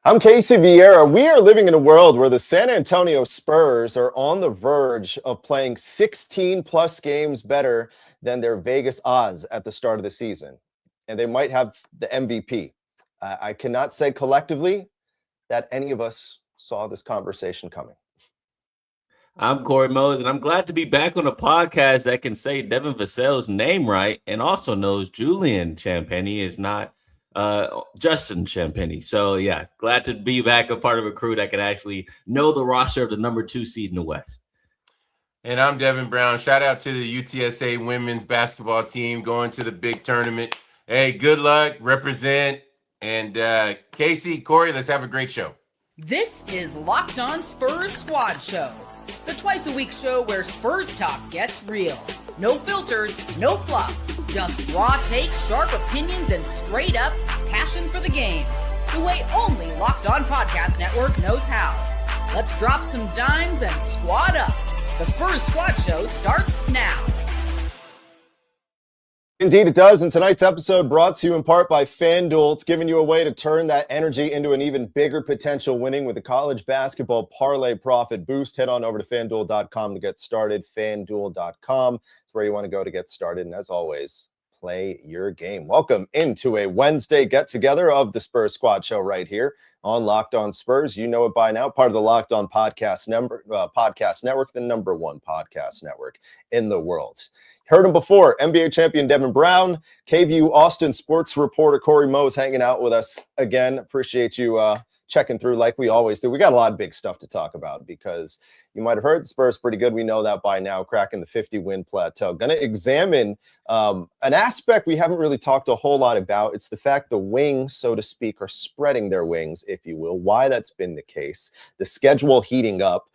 I'm Casey Viera. We are living in a world where the San Antonio Spurs are on the verge of playing 16 plus games better than their Vegas odds at the start of the season. And they might have the MVP. I cannot say collectively that any of us saw this conversation coming. I'm Cory Mose, and I'm glad to be back on a podcast that can say Devin Vassell's name right and also knows Julian Champagny is not Justin Champagny. So, yeah, glad to be back a part of a crew that can actually know the roster of the number 2 seed in the West. And I'm Devin Brown. Shout out to the UTSA women's basketball team going to the big tournament. Hey, good luck, represent. And Casey, Cory, let's have a great show. This is Locked On Spurs Squad Show, the twice-a-week show where Spurs talk gets real. No filters, no fluff, just raw takes, sharp opinions, and straight-up passion for the game. The way only Locked On Podcast Network knows how. Let's drop some dimes and squad up. The Spurs Squad Show starts now. Indeed, it does. And tonight's episode brought to you in part by FanDuel. It's giving you a way to turn that energy into an even bigger potential winning with the college basketball parlay profit boost. Head on over to FanDuel.com to get started. FanDuel.com is where you want to go to get started. And as always, play your game. Welcome into a Wednesday get-together of the Spurs Squad Show right here on Locked On Spurs. You know it by now, part of the Locked On Podcast Network, the number one podcast network in the world. Heard him before, NBA champion Devin Brown, KVUE Austin sports reporter Cory Mose hanging out with us again. Appreciate you checking through like we always do. We got a lot of big stuff to talk about because you might have heard the Spurs pretty good. We know that by now, cracking the 50-win plateau. Going to examine an aspect we haven't really talked a whole lot about. It's the fact the wings, so to speak, are spreading their wings, if you will, why that's been the case, the schedule heating up,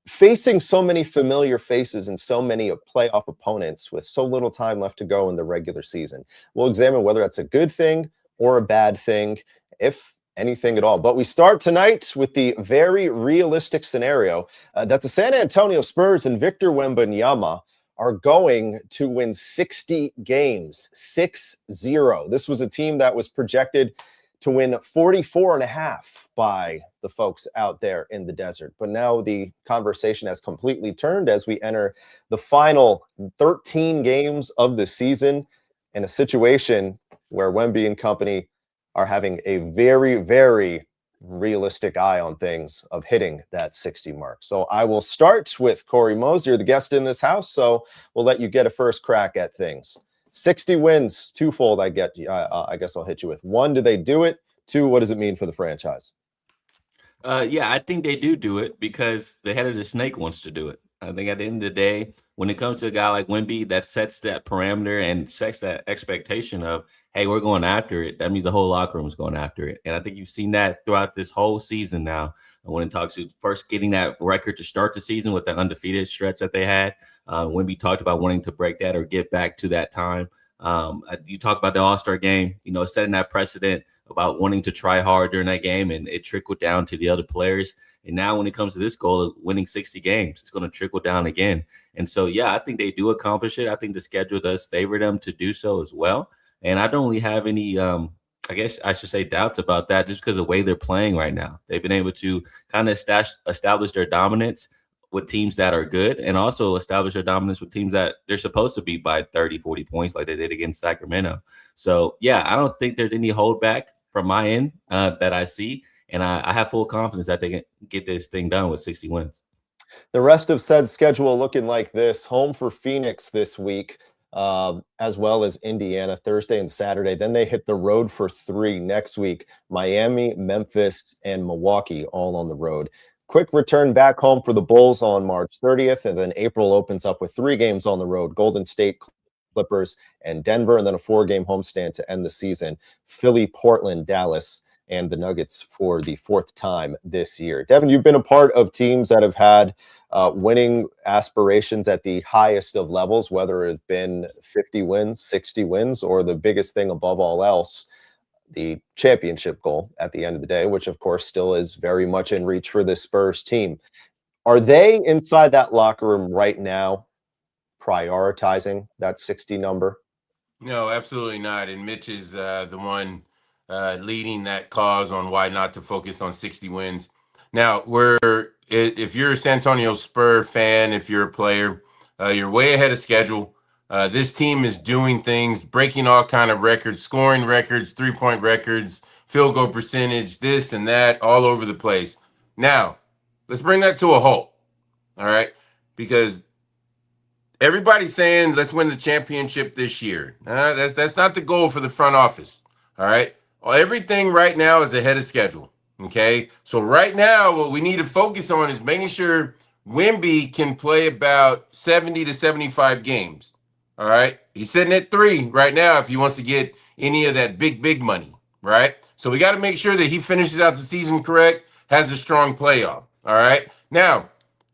facing so many familiar faces and so many playoff opponents with so little time left to go in the regular season. We'll examine whether that's a good thing or a bad thing, if anything at all. But we start tonight with the very realistic scenario that the San Antonio Spurs and Victor Wembanyama are going to win 60 games, 6-0. This was a team that was projected to win 44.5 by the folks out there in the desert. But now the conversation has completely turned as we enter the final 13 games of the season in a situation where Wemby and company are having a very, very realistic eye on things of hitting that 60 mark. So I will start with Cory Mose. You're the guest in this house, so we'll let you get a first crack at things. 60 wins, twofold. I guess I'll hit you with. One, do they do it? Two, what does it mean for the franchise? Yeah, I think they do it because the head of the snake wants to do it. I think at the end of the day, when it comes to a guy like Wemby, that sets that parameter and sets that expectation of, hey, we're going after it. That means the whole locker room is going after it. And I think you've seen that throughout this whole season now. When it talks to first getting that record to start the season with the undefeated stretch that they had, Wemby talked about wanting to break that or get back to that time. You talk about the All-Star game, setting that precedent about wanting to try hard during that game, and it trickled down to the other players. And now when it comes to this goal of winning 60 games, it's going to trickle down again. And so, yeah, I think they do accomplish it. I think the schedule does favor them to do so as well. And I don't really have any, I guess I should say, doubts about that just because of the way they're playing right now. They've been able to kind of establish their dominance with teams that are good and also establish their dominance with teams that they're supposed to beat by 30, 40 points like they did against Sacramento. So, yeah, I don't think there's any holdback from my end that I see. And I have full confidence that they can get this thing done with 60 wins. The rest of said schedule looking like this: home for Phoenix this week, as well as Indiana Thursday and Saturday. Then they hit the road for 3 next week: Miami, Memphis, and Milwaukee, all on the road. Quick return back home for the Bulls on March 30th, and then April opens up with 3 games on the road: Golden State, Clippers, and Denver, and then a 4-game homestand to end the season: Philly, Portland, Dallas, and the Nuggets for the 4th time this year. Devin, you've been a part of teams that have had winning aspirations at the highest of levels, whether it's been 50 wins, 60 wins, or the biggest thing above all else, the championship goal at the end of the day, which of course still is very much in reach for this Spurs team. Are they inside that locker room right now prioritizing that 60 number? No, absolutely not. And Mitch is the one leading that cause on why not to focus on 60 wins. Now, if you're a San Antonio Spur fan, if you're a player, you're way ahead of schedule. This team is doing things, breaking all kind of records, scoring records, three-point records, field goal percentage, this and that, all over the place. Now, let's bring that to a halt, all right? Because everybody's saying let's win the championship this year. That's not the goal for the front office, all right? Everything right now is ahead of schedule, okay? So right now, what we need to focus on is making sure Wemby can play about 70 to 75 games, all right? He's sitting at 3 right now if he wants to get any of that big money, right? So we got to make sure that he finishes out the season correct, has a strong playoff, all right? Now,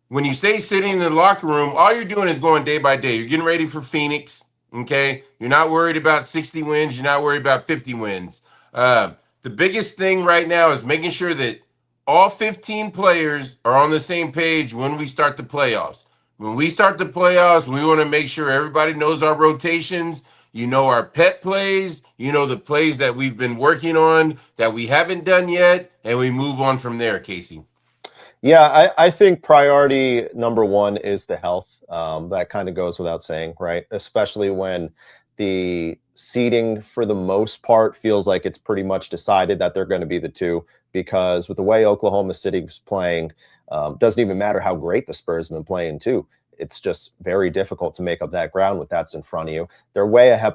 when you say sitting in the locker room, all you're doing is going day by day. You're getting ready for Phoenix, okay? You're not worried about 60 wins. You're not worried about 50 wins. The biggest thing right now is making sure that all 15 players are on the same page when we start the playoffs. When we start the playoffs, we want to make sure everybody knows our rotations. You know our pet plays. You know the plays that we've been working on that we haven't done yet, and we move on from there, Casey. Yeah, I think priority number one is the health. That kind of goes without saying, right? Especially when the seeding, for the most part, feels like it's pretty much decided that they're going to be the 2, because with the way Oklahoma City's playing, doesn't even matter how great the Spurs have been playing too. It's just very difficult to make up that ground with that's in front of you. They're way ahead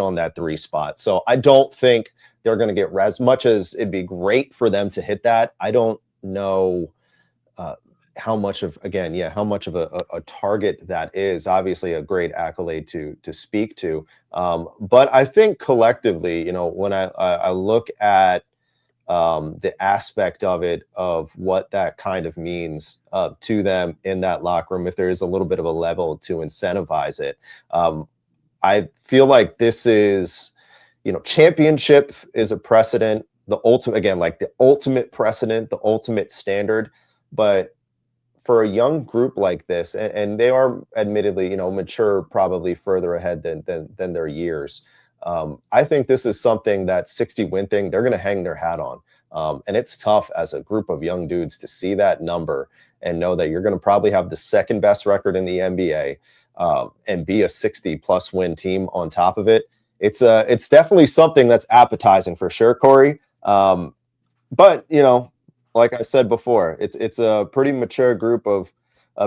on that 3 spot. So I don't think they're going to get as much as it'd be great for them to hit that. I don't know how much of a target that is. Obviously a great accolade to speak to. But I think collectively, when I look at the aspect of it, of what that kind of means to them in that locker room, if there is a little bit of a level to incentivize it, I feel like this is, championship is a precedent, the ultimate precedent, the ultimate standard. But for a young group like this, and they are admittedly, mature, probably further ahead than their years. I think this is something, that 60 win thing, they're going to hang their hat on. And it's tough as a group of young dudes to see that number and know that you're going to probably have the second best record in the NBA and be a 60 plus win team on top of it. It's definitely something that's appetizing for sure, Corey. But, like I said before, it's a pretty mature group of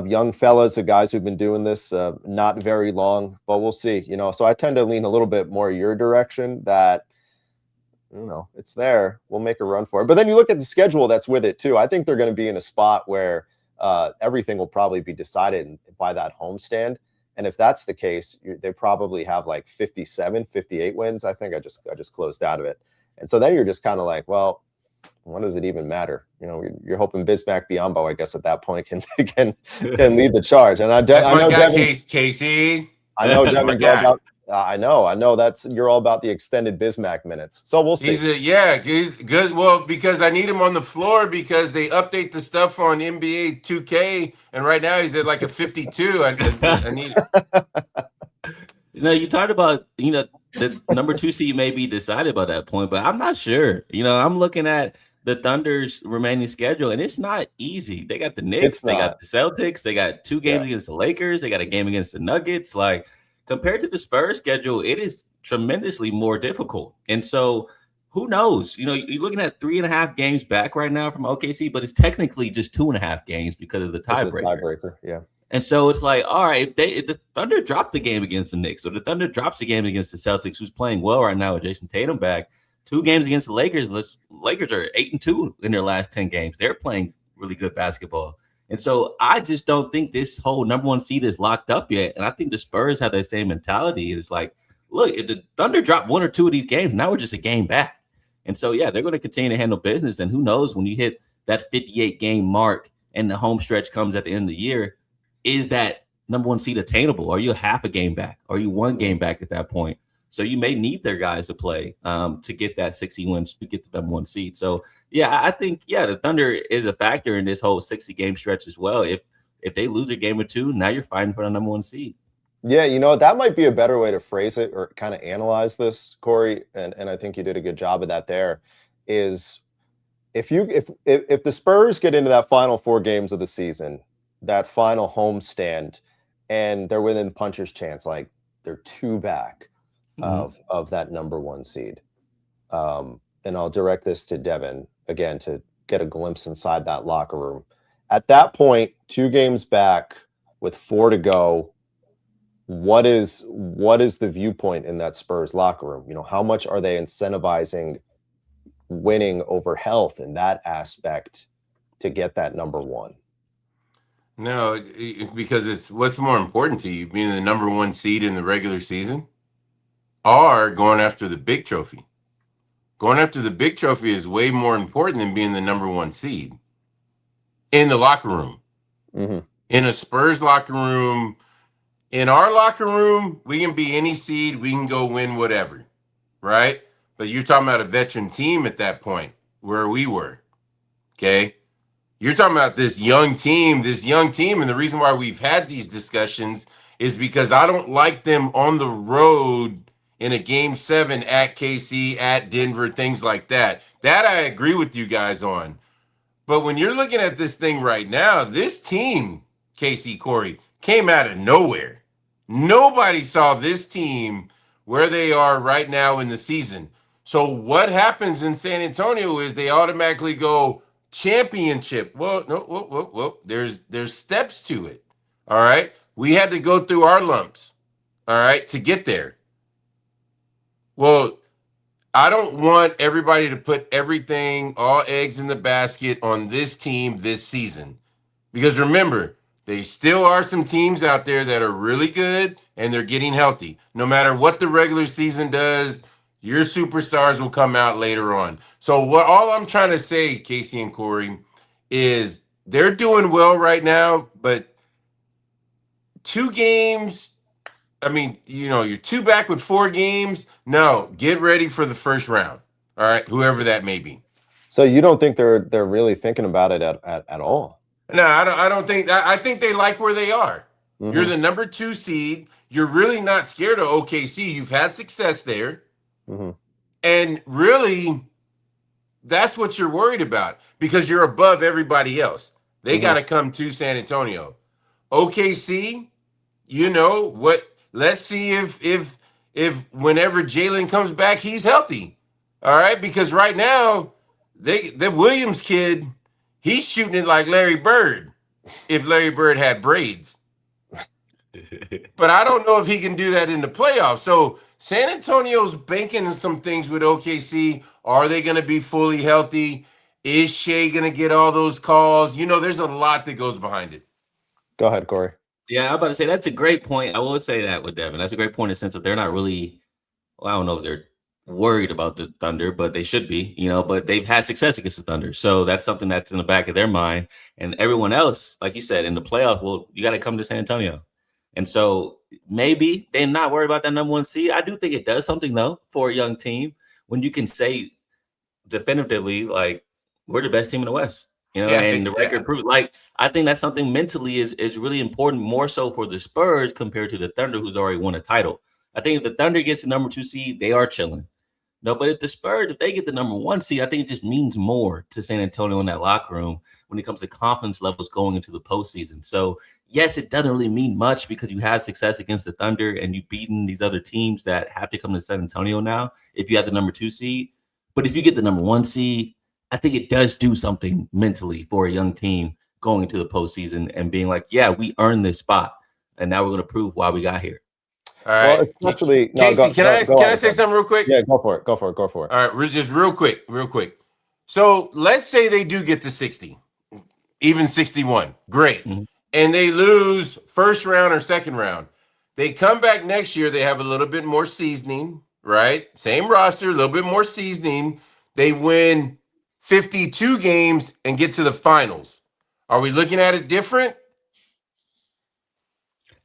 young fellas, of guys who've been doing this not very long, but we'll see. So I tend to lean a little bit more your direction, that it's there, we'll make a run for it. But then you look at the schedule that's with it too. I think they're going to be in a spot where everything will probably be decided by that homestand. And if that's the case, they probably have like 57, 58 wins. I think I just closed out of it. And so then you're just kind of like, well, what does it even matter? You're hoping Bismack Biyombo, I guess, at that point can lead the charge. And I know Devin's, Casey. I know Devin's all about. I know you're all about the extended Bismack minutes. So we'll see. He's good. Well, because I need him on the floor, because they update the stuff on NBA 2K, and right now he's at like a 52. I need. You talked about the number 2 seed may be decided by that point, but I'm not sure. I'm looking at the Thunder's remaining schedule, and it's not easy. They got the Knicks, they got the Celtics, they got 2 games against the Lakers, they got a game against the Nuggets. Like, compared to the Spurs schedule, it is tremendously more difficult. And so who knows? You're looking at 3.5 games back right now from OKC, but it's technically just 2.5 games because of the tiebreaker. Yeah. And so it's like, all right, if the Thunder drop the game against the Knicks, or the Thunder drops the game against the Celtics, who's playing well right now with Jason Tatum back, 2 games against the Lakers. Lakers are 8-2 in their last 10 games. They're playing really good basketball. And so I just don't think this whole number 1 seed is locked up yet. And I think the Spurs have that same mentality. It's like, look, if the Thunder drop 1 or 2 of these games, now we're just a game back. And so, yeah, they're going to continue to handle business. And who knows, when you hit that 58 game mark and the home stretch comes at the end of the year, is that number 1 seed attainable? Are you half a game back? Are you 1 game back at that point? So you may need their guys to play to get that 60 wins, to get the number 1 seed. So, yeah, I think, the Thunder is a factor in this whole 60 game stretch as well. If they lose a game or 2, now you're fighting for the number 1 seed. Yeah, that might be a better way to phrase it or kind of analyze this, Corey, and I think you did a good job of that there, is if the Spurs get into that final 4 games of the season, that final homestand, and they're within puncher's chance, like they're 2 back of that number 1 seed. And I'll direct this to Devin again to get a glimpse inside that locker room. At that point, 2 games back with 4 to go, what is the viewpoint in that Spurs locker room? How much are they incentivizing winning over health in that aspect to get that number 1? No, because it's what's more important to you, being the number 1 seed in the regular season or going after the big trophy. Going after the big trophy is way more important than being the number 1 seed in the locker room. Mm-hmm. In a Spurs locker room, in our locker room, we can be any seed. We can go win whatever, right? But you're talking about a veteran team at that point where we were, okay? You're talking about this young team, and the reason why we've had these discussions is because I don't like them on the road in a Game 7 at KC, at Denver, things like that. That I agree with you guys on. But when you're looking at this thing right now, this team, KC, Corey, came out of nowhere. Nobody saw this team where they are right now in the season. So what happens in San Antonio is they automatically go championship. Well, no, whoa. There's steps to it. All right. We had to go through our lumps, all right, to get there. Well, I don't want everybody to put everything, all eggs in the basket on this team this season. Because remember, there still are some teams out there that are really good and they're getting healthy. No matter what the regular season does, your superstars will come out later on. So all I'm trying to say, Casey and Corey, is they're doing well right now, but 2 games, I mean, you're 2 back with 4 games. No, get ready for the first round. All right, whoever that may be. So you don't think they're really thinking about it at all? No, I don't think that. I think they like where they are. Mm-hmm. You're the number 2 seed. You're really not scared of OKC. You've had success there. Mm-hmm. And really, that's what you're worried about because you're above everybody else. They got to come to San Antonio. OKC, what? Let's see if whenever Jalen comes back, he's healthy. All right, because right now, the Williams kid, he's shooting it like Larry Bird if Larry Bird had braids. But I don't know if he can do that in the playoffs. So San Antonio's banking on some things with OKC. Are they going to be fully healthy? Is Shea going to get all those calls? There's a lot that goes behind it. Go ahead, Corey. Yeah, I'm about to say that's a great point. I would say that with Devin. That's a great point in the sense that they're not really, I don't know if they're worried about the Thunder, but they should be, but they've had success against the Thunder. So that's something that's in the back of their mind. And everyone else, like you said, in the playoff, well, you got to come to San Antonio. And so maybe they're not worried about that number 1 seed. I do think it does something, though, for a young team when you can say definitively, like, we're the best team in the West. And the record proves, like, I think that's something mentally is really important, more so for the Spurs compared to the Thunder, who's already won a title. I think if the Thunder gets the number 2 seed, they are chilling. No, but if the Spurs, if they get the number 1 seed, I think it just means more to San Antonio in that locker room when it comes to confidence levels going into the postseason. So, yes, it doesn't really mean much because you had success against the Thunder and you've beaten these other teams that have to come to San Antonio now if you have the number 2 seed. But if you get the number 1 seed, I think it does do something mentally for a young team going into the postseason and being like, yeah, we earned this spot. And now we're going to prove why we got here. All right. Well, especially, Casey, can I say something real quick? Yeah, go for it. All right, just real quick. So let's say they do get to 60, even 61. Great. Mm-hmm. And they lose first round or second round. They come back next year. They have a little bit more seasoning, right? Same roster, a little bit more seasoning. They win 52 games and get to the finals. Are we looking at it different?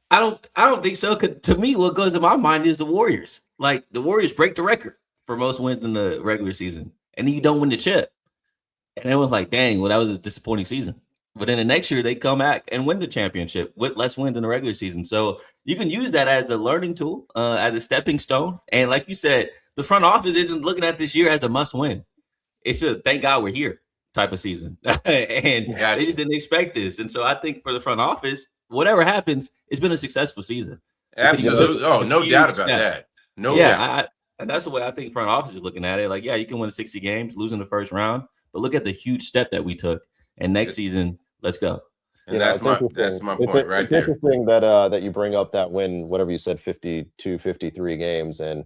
I don't think so. 'Cause to me, what goes in my mind is the Warriors. Like, the Warriors break the record for most wins in the regular season, and then you don't win the chip. And everyone's like, dang, well, that was a disappointing season. But then the next year they come back and win the championship with less wins in the regular season. So you can use that as a learning tool, as a stepping stone. And like you said, the front office isn't looking at this year as a must win. It's a thank God we're here type of season. And they just didn't expect this. And so I think for the front office, whatever happens, it's been a successful season. Absolutely. Oh, no doubt about that. No doubt. And that's the way I think front office is looking at it. Like, yeah, you can win 60 games, losing the first round, but look at the huge step that we took. And next season, let's go. And that's my point right it's there. Interesting that you bring up that win, whatever you said, 52, 53 games, and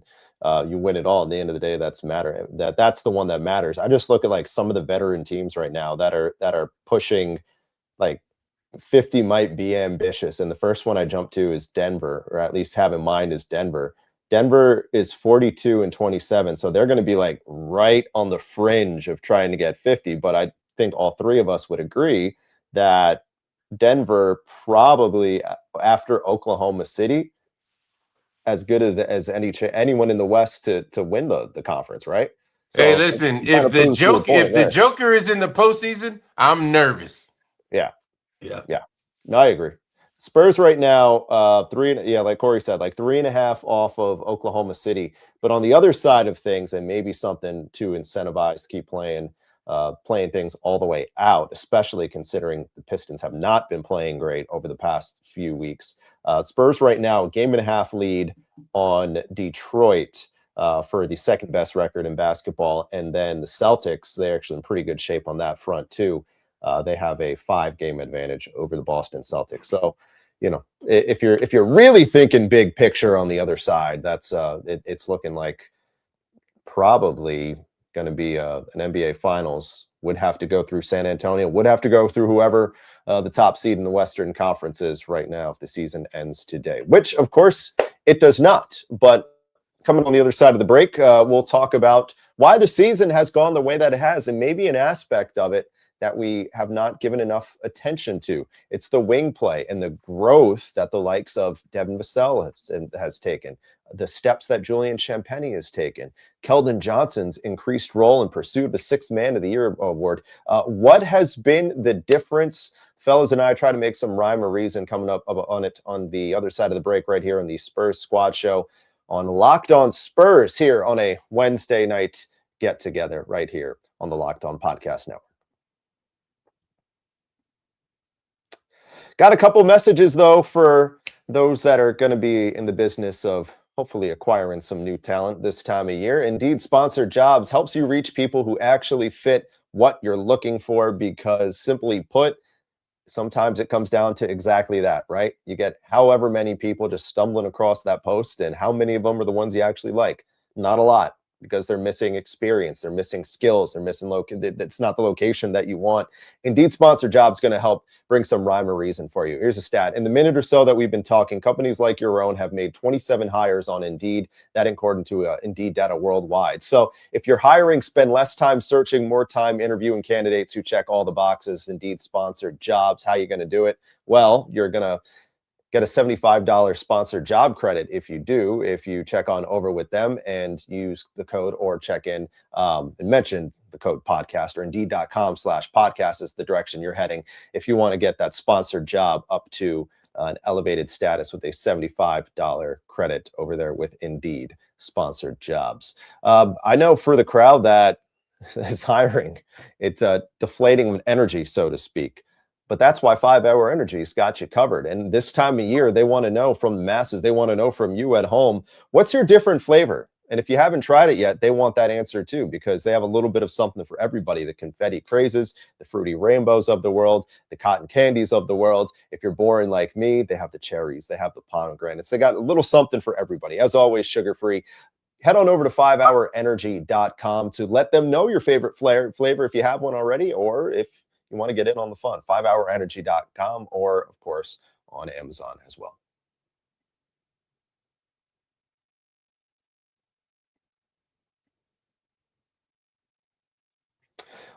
you win it all. At the end of the day, that's the one that matters. I just look at like some of the veteran teams right now that are pushing like 50 might be ambitious. And the first one I jump to is Denver, or at least have in mind is Denver. Denver is 42-27, so they're going to be like right on the fringe of trying to get 50. But I think all three of us would agree that Denver probably, after Oklahoma City, as good as anyone in the West to win the conference, right? So hey, listen, if the Joker is in the postseason, I'm nervous. Yeah. No, I agree. Spurs right now, like Cory said, like 3.5 off of Oklahoma City. But on the other side of things, and maybe something to incentivize to keep playing things all the way out, especially considering the Pistons have not been playing great over the past few weeks. Spurs right now, 1.5 lead on Detroit for the second best record in basketball. And then the Celtics, they're actually in pretty good shape on that front too. They have a 5-game advantage over the Boston Celtics. So, if you're really thinking big picture on the other side, that's it's looking like probably going to be an NBA Finals. Would have to go through San Antonio, would have to go through whoever the top seed in the Western Conference is right now if the season ends today, which of course it does not. But coming on the other side of the break, we'll talk about why the season has gone the way that it has, and maybe an aspect of it that we have not given enough attention to. It's the wing play and the growth that the likes of Devin Vassell has taken, the steps that Julian Champagnie has taken, Keldon Johnson's increased role in pursuit of a 6th Man of the Year award. What has been the difference? Fellas and I try to make some rhyme or reason coming up on it on the other side of the break right here on the Spurs Squad Show on Locked On Spurs here on a Wednesday night get together right here on the Locked On Podcast Network. Got a couple messages, though, for those that are going to be in the business of hopefully acquiring some new talent this time of year. Indeed, Sponsored Jobs helps you reach people who actually fit what you're looking for because, simply put, sometimes it comes down to exactly that, right? You get however many people just stumbling across that post, and how many of them are the ones you actually like? Not a lot, because they're missing experience, they're missing skills, they're missing that's not the location that you want. Indeed, Sponsored Jobs going to help bring some rhyme or reason for you. Here's a stat. In the minute or so that we've been talking, companies like your own have made 27 hires on Indeed, that according to Indeed data worldwide. So if you're hiring, spend less time searching, more time interviewing candidates who check all the boxes. Indeed Sponsored Jobs. How are you going to do it? Well, you're going to get a $75 sponsored job credit if you check on over with them and use the code or check in and mention the code podcast, or indeed.com/podcast is the direction you're heading if you want to get that sponsored job up to an elevated status with a $75 credit over there with Indeed Sponsored Jobs. I know for the crowd that is hiring, it's deflating energy, so to speak. But that's why 5 Hour Energy's got you covered. And this time of year, they want to know from the masses, they want to know from you at home, what's your different flavor? And if you haven't tried it yet, they want that answer too, because they have a little bit of something for everybody. The confetti crazes, the fruity rainbows of the world, the cotton candies of the world. If you're boring like me, they have the cherries, they have the pomegranates. They got a little something for everybody. As always, sugar-free. Head on over to 5hourenergy.com to let them know your favorite flavor if you have one already, or if you want to get in on the fun. 5hourenergy.com, or of course on Amazon as well.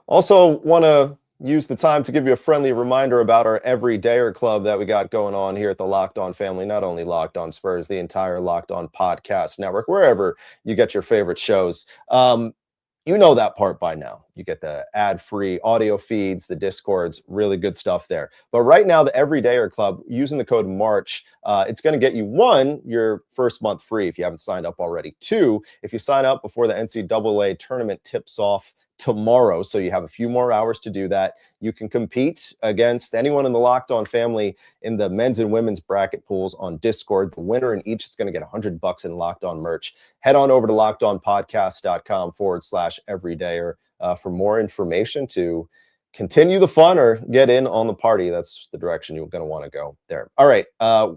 Also want to use the time to give you a friendly reminder about our Everydayer Club that we got going on here at the Locked On family. Not only Locked On Spurs, the entire Locked On Podcast Network, wherever you get your favorite shows. You know that part by now. You get the ad-free audio feeds, the Discords, really good stuff there. But right now, the Everydayer Club, using the code MARCH, it's going to get you, 1, your first month free if you haven't signed up already. 2, if you sign up before the NCAA tournament tips off tomorrow, so you have a few more hours to do that, you can compete against anyone in the Locked On family in the men's and women's bracket pools on Discord. The winner in each is going to get $100 in Locked On merch. Head on over to lockedonpodcast.com/everydayer for more information to continue the fun or get in on the party. That's the direction you're going to want to go there. All right.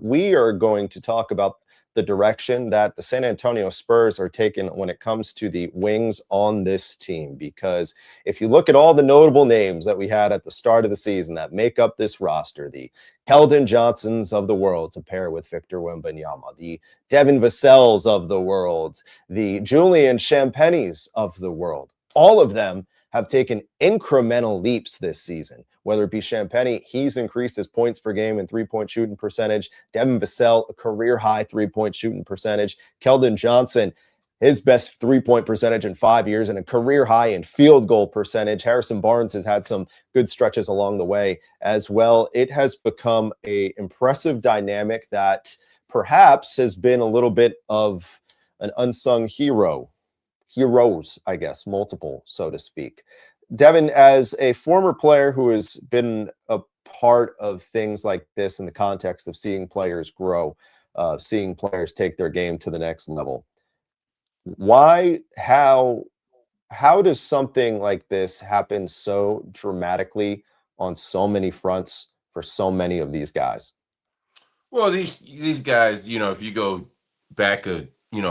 We are going to talk about the direction that the San Antonio Spurs are taking when it comes to the wings on this team. Because if you look at all the notable names that we had at the start of the season that make up this roster, the Keldon Johnsons of the world to pair with Victor Wembanyama, the Devin Vassell's of the world, the Julian Champagnes of the world, all of them have taken incremental leaps this season. Whether it be Champagnie, he's increased his points per game and three-point shooting percentage. Devin Vassell, a career-high three-point shooting percentage. Keldon Johnson, his best three-point percentage in 5 years and a career-high in field goal percentage. Harrison Barnes has had some good stretches along the way as well. It has become an impressive dynamic that perhaps has been a little bit of an unsung hero. Heroes, I guess, multiple, so to speak. Devin, as a former player who has been a part of things like this in the context of seeing players grow, seeing players take their game to the next level, how does something like this happen so dramatically on so many fronts for so many of these guys? Well, these guys, if you go back a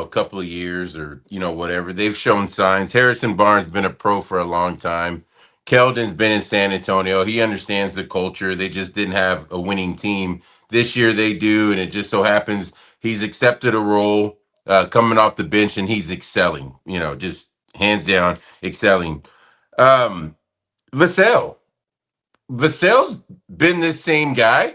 couple of years or whatever, they've shown signs. Harrison Barnes been a pro for a long time. Keldon's been in San Antonio. He understands the culture. They just didn't have a winning team. This year they do, and it just so happens he's accepted a role coming off the bench, and he's excelling. Just hands down excelling. Vassell's been this same guy.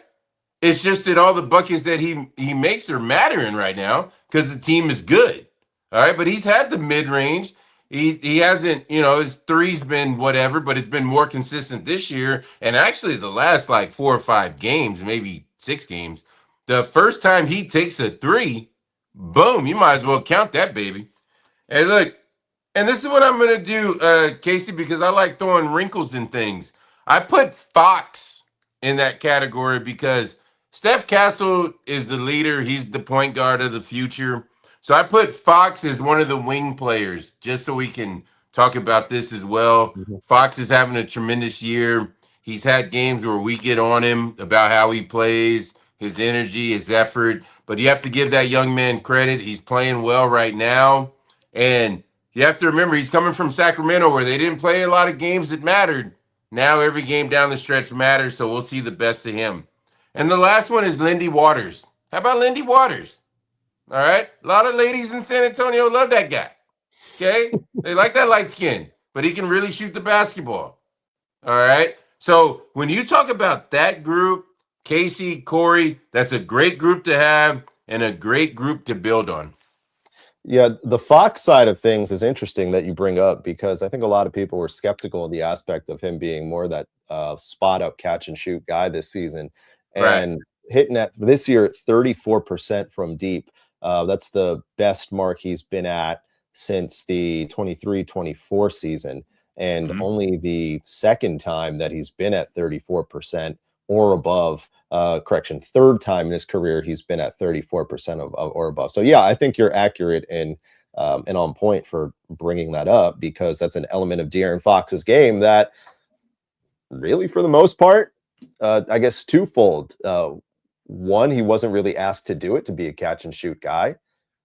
It's just that all the buckets that he makes are mattering right now because the team is good. All right, but he's had the mid-range. He hasn't, his three's been whatever, but it's been more consistent this year. And actually the last like 4 or 5 games, maybe 6 games, the first time he takes a three, boom, you might as well count that baby. And look, and this is what I'm going to do, Casey, because I like throwing wrinkles in things. I put Fox in that category because Steph Castle is the leader. He's the point guard of the future. So I put Fox as one of the wing players just so we can talk about this as well. Mm-hmm. Fox is having a tremendous year. He's had games where we get on him about how he plays, his energy, his effort. But you have to give that young man credit. He's playing well right now. And you have to remember, he's coming from Sacramento where they didn't play a lot of games that mattered. Now every game down the stretch matters, so we'll see the best of him. And the last one is Lindy Waters. How about Lindy Waters? All right. A lot of ladies in San Antonio love that guy. Okay. They like that light skin, but he can really shoot the basketball. All right. So when you talk about that group, Casey, Cory, that's a great group to have and a great group to build on. Yeah, the Fox side of things is interesting that you bring up because I think a lot of people were skeptical of the aspect of him being more that spot-up catch-and-shoot guy this season. And hitting at this year 34% from deep. That's the best mark he's been at since the 23-24 season. And only the second time that he's been at 34% or above, third time in his career he's been at 34% or above. So yeah, I think you're accurate and on point for bringing that up because that's an element of De'Aaron Fox's game that really, for the most part, I guess twofold. One, he wasn't really asked to do it, to be a catch and shoot guy.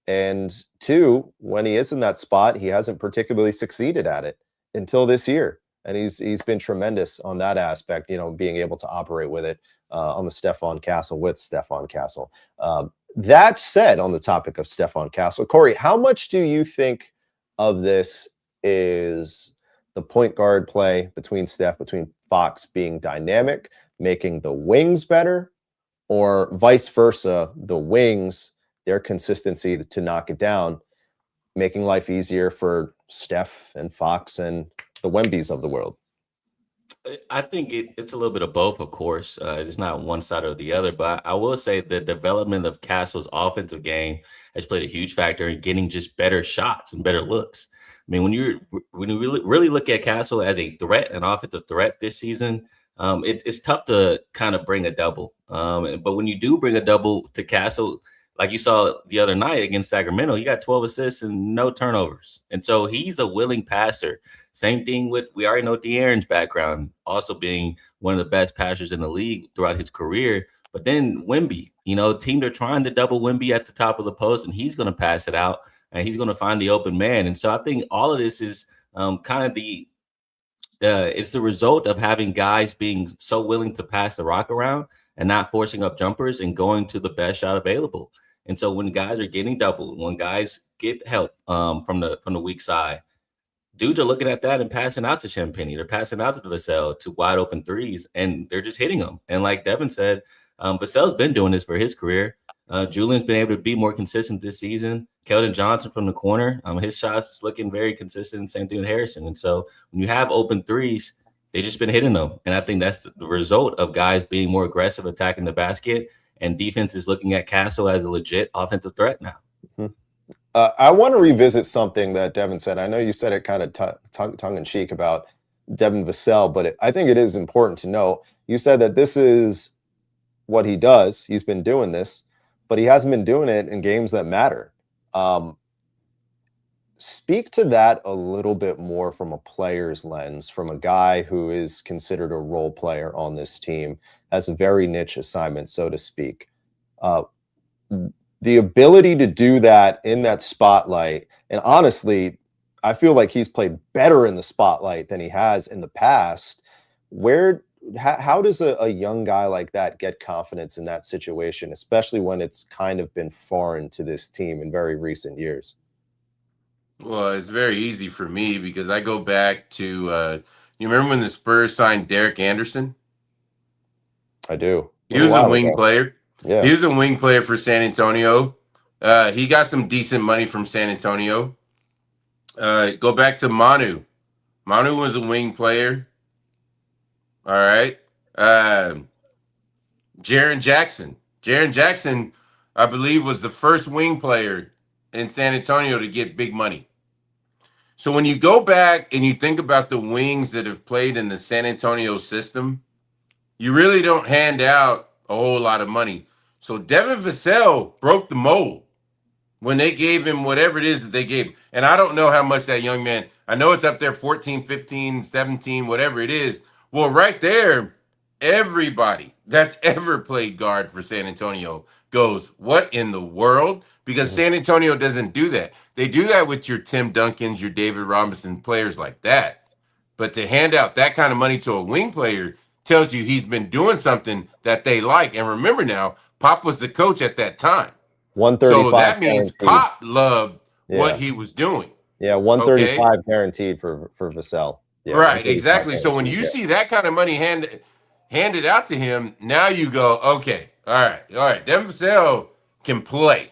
And 2, when he is in that spot, he hasn't particularly succeeded at it until this year. And he's been tremendous on that aspect, being able to operate with it on the Stephon Castle. That said, on the topic of Stephon Castle, Cory, how much do you think of this is the point guard play between Fox being dynamic, making the wings better, or vice versa, the wings, their consistency to knock it down, making life easier for Steph and Fox and the Wembys of the world? I think it's a little bit of both, of course. It's not one side or the other, but I will say the development of Castle's offensive game has played a huge factor in getting just better shots and better looks. I mean, when you really look at Castle as a threat, an offensive threat this season, it's tough to kind of bring a double. But when you do bring a double to Castle, like you saw the other night against Sacramento, he got 12 assists and no turnovers. And so he's a willing passer. Same thing with, we already know De'Aaron's background, also being one of the best passers in the league throughout his career. But then Wemby, teams are trying to double Wemby at the top of the post, and he's going to pass it out, and he's going to find the open man. And so I think all of this is kind of it's the result of having guys being so willing to pass the rock around and not forcing up jumpers and going to the best shot available. And so when guys are getting doubled, when guys get help from the weak side, dudes are looking at that and passing out to Champagny. They're passing out to Vassell to wide open threes, and they're just hitting them. And like Devin said, Vassell's been doing this for his career. Julian's been able to be more consistent this season. Keldon Johnson from the corner, his shots is looking very consistent. Same thing with Harrison. And so when you have open threes, they've just been hitting them. And I think that's the result of guys being more aggressive, attacking the basket, and defense is looking at Castle as a legit offensive threat now. Mm-hmm. I want to revisit something that Devin said. I know you said it kind of tongue-in-cheek about Devin Vassell, but I think it is important to know. You said that this is what he does. He's been doing this, but he hasn't been doing it in games that matter. Speak to that a little bit more from a player's lens, from a guy who is considered a role player on this team, as a very niche assignment, so to speak. The ability to do that in that spotlight, and honestly, I feel like he's played better in the spotlight than he has in the past. How does a young guy like that get confidence in that situation, especially when it's kind of been foreign to this team in very recent years? Well, it's very easy for me because I go back to, you remember when the Spurs signed Derek Anderson? I do. He was a wing player. Yeah. He was a wing player for San Antonio. He got some decent money from San Antonio. Go back to Manu. Manu was a wing player. All right. Jaren Jackson. Jaren Jackson, I believe, was the first wing player in San Antonio to get big money. So when you go back and you think about the wings that have played in the San Antonio system, you really don't hand out a whole lot of money. So Devin Vassell broke the mold when they gave him whatever it is that they gave him. And I don't know how much that young man, I know it's up there 14, 15, 17, whatever it is. Well, right there, everybody that's ever played guard for San Antonio goes, what in the world? Because San Antonio doesn't do that. They do that with your Tim Duncans, your David Robinson, players like that. But to hand out that kind of money to a wing player tells you he's been doing something that they like. And remember now, Pop was the coach at that time. 135. So that means guaranteed. Pop loved what he was doing. Yeah, 135 guaranteed for Vassell. Yeah, right, exactly. So when you see that kind of money handed out to him, now you go, okay, all right. Devin Vassell can play.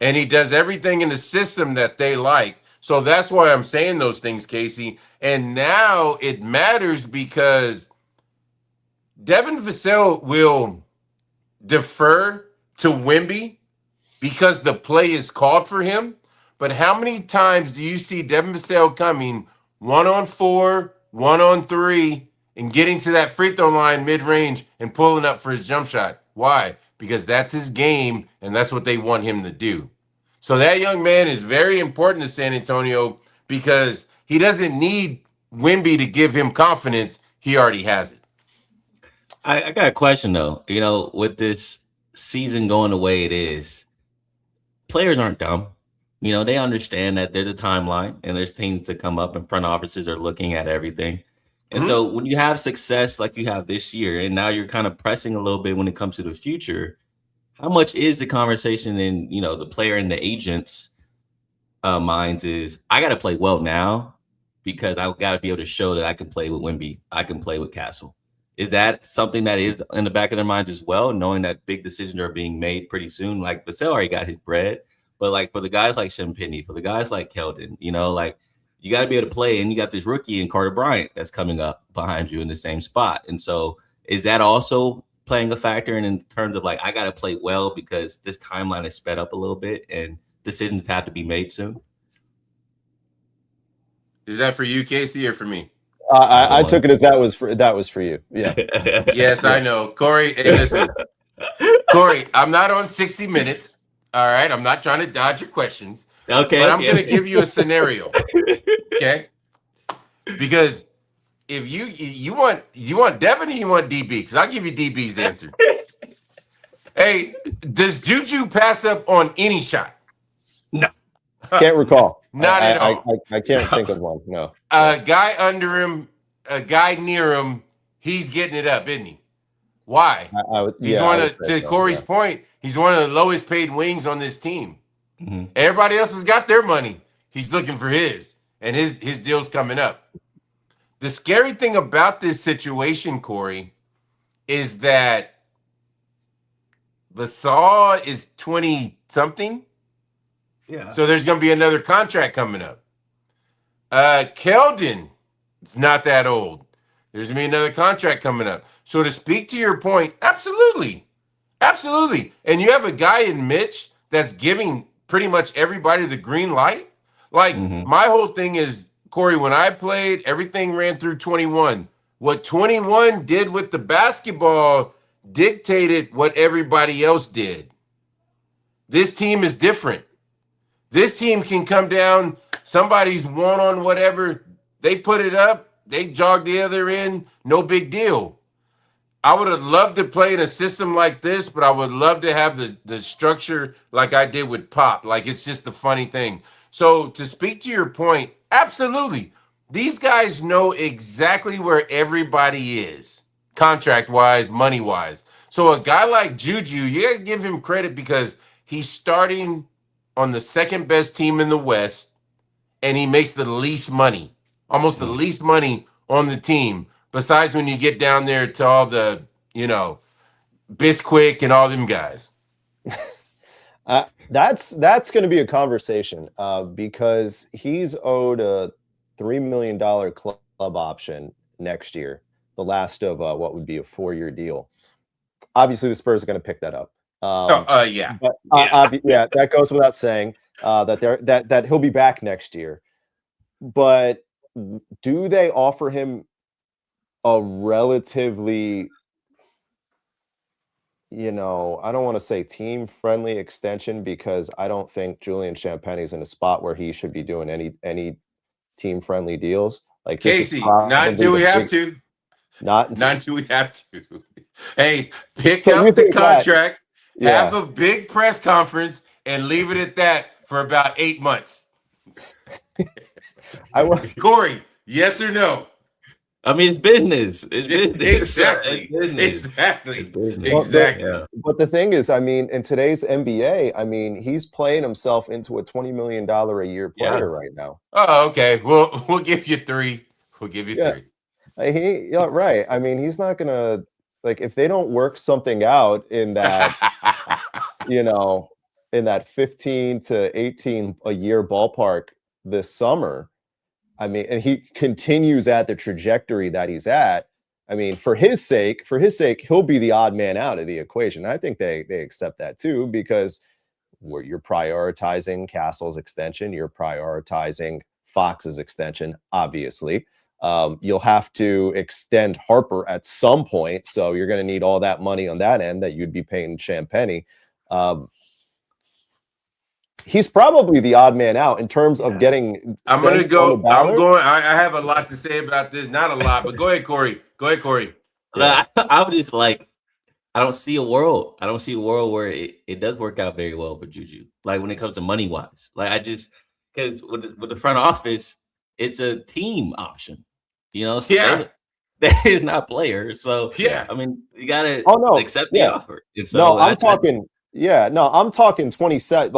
And he does everything in the system that they like. So that's why I'm saying those things, Casey. And now it matters because Devin Vassell will defer to Wemby because the play is called for him. But how many times do you see Devin Vassell coming 1-on-4, 1-on-3, and getting to that free throw line mid-range and pulling up for his jump shot? Why? Because that's his game, and that's what they want him to do. So that young man is very important to San Antonio because he doesn't need Wemby to give him confidence. He already has it. I got a question, though. With this season going the way it is, players aren't dumb. They understand that there's a timeline and there's things to come up and front offices are looking at everything. And so when you have success like you have this year, and now you're kind of pressing a little bit when it comes to the future, how much is the conversation in, the player and the agent's minds is, I got to play well now because I got to be able to show that I can play with Wemby, I can play with Castle. Is that something that is in the back of their minds as well, knowing that big decisions are being made pretty soon? Like Vassell already got his bread, But like for the guys like Shenpenny, for the guys like Keldon, you know, like you got to be able to play, and you got this rookie in Carter Bryant that's coming up behind you in the same spot. And so is that also playing a factor in terms of like, I got to play well because this timeline is sped up a little bit and decisions have to be made soon? Is that for you, Casey, or for me? I took it as that was for you. Yeah. Yes, I know. Corey, hey, listen. Corey, I'm not on 60 Minutes. All right. I'm not trying to dodge your questions. Okay. But I'm going to give you a scenario. Okay. Because if you want Devin or you want DB? Because I'll give you DB's answer. Hey, does Juju pass up on any shot? No. Can't recall. Not at all. I can't think of one. No. A guy under him, a guy near him, he's getting it up, isn't he? Why? He's one of, to Corey's point, he's one of the lowest paid wings on this team. Mm-hmm. Everybody else has got their money. He's looking for his, and his deal's coming up. The scary thing about this situation, Corey, is that Vassal is 20-something. Yeah. So there's going to be another contract coming up. Keldon, it's not that old. There's going to be another contract coming up. So to speak to your point, absolutely. Absolutely. And you have a guy in Mitch that's giving pretty much everybody the green light. Like, my whole thing is, Corey, when I played, everything ran through 21. What 21 did with the basketball dictated what everybody else did. This team is different. This team can come down, somebody's one on whatever, they put it up, they jog the other end, no big deal. I would have loved to play in a system like this, but I would love to have the structure like I did with Pop. Like, it's just a funny thing. So to speak to your point, absolutely. These guys know exactly where everybody is, contract-wise, money-wise. So a guy like Juju, you got to give him credit because he's starting on the second best team in the West, and he makes the least money, almost the least money on the team, besides when you get down there to all the, Bisquick and all them guys. That's going to be a conversation because he's owed a $3 million club option next year, the last of what would be a 4-year deal. Obviously, the Spurs are going to pick that up. Yeah. But, that goes without saying that he'll be back next year. But do they offer him a relatively, I don't want to say team-friendly extension because I don't think Julian Champagne's in a spot where he should be doing any team-friendly deals. Like Casey, not until we have to. Not until we have to. Hey, pick up the contract. Have a big press conference and leave it at that for about 8 months. Corey, yes or no? I mean, it's business. It's business. Exactly. Exactly. Exactly. But the thing is, in today's NBA, he's playing himself into a $20 million a year player right now. Oh, okay. We'll give you 3. We'll give you 3. Right. He's not gonna, like, if they don't work something out in that, in that 15 to 18 a year ballpark this summer, and he continues at the trajectory that he's at. For his sake, he'll be the odd man out of the equation. I think they accept that too, because you're prioritizing Castle's extension, you're prioritizing Fox's extension, obviously. You'll have to extend Harper at some point, so you're going to need all that money on that end that you'd be paying Champagnie. He's probably the odd man out in terms of getting. I'm going to go. I have a lot to say about this. Not a lot, but go ahead, Corey. Yeah. I'm just like, I don't see a world. Where it does work out very well for Juju. Like when it comes to money wise, because with the front office, it's a team option. So that is not players. So you gotta accept the offer. So I'm talking 27,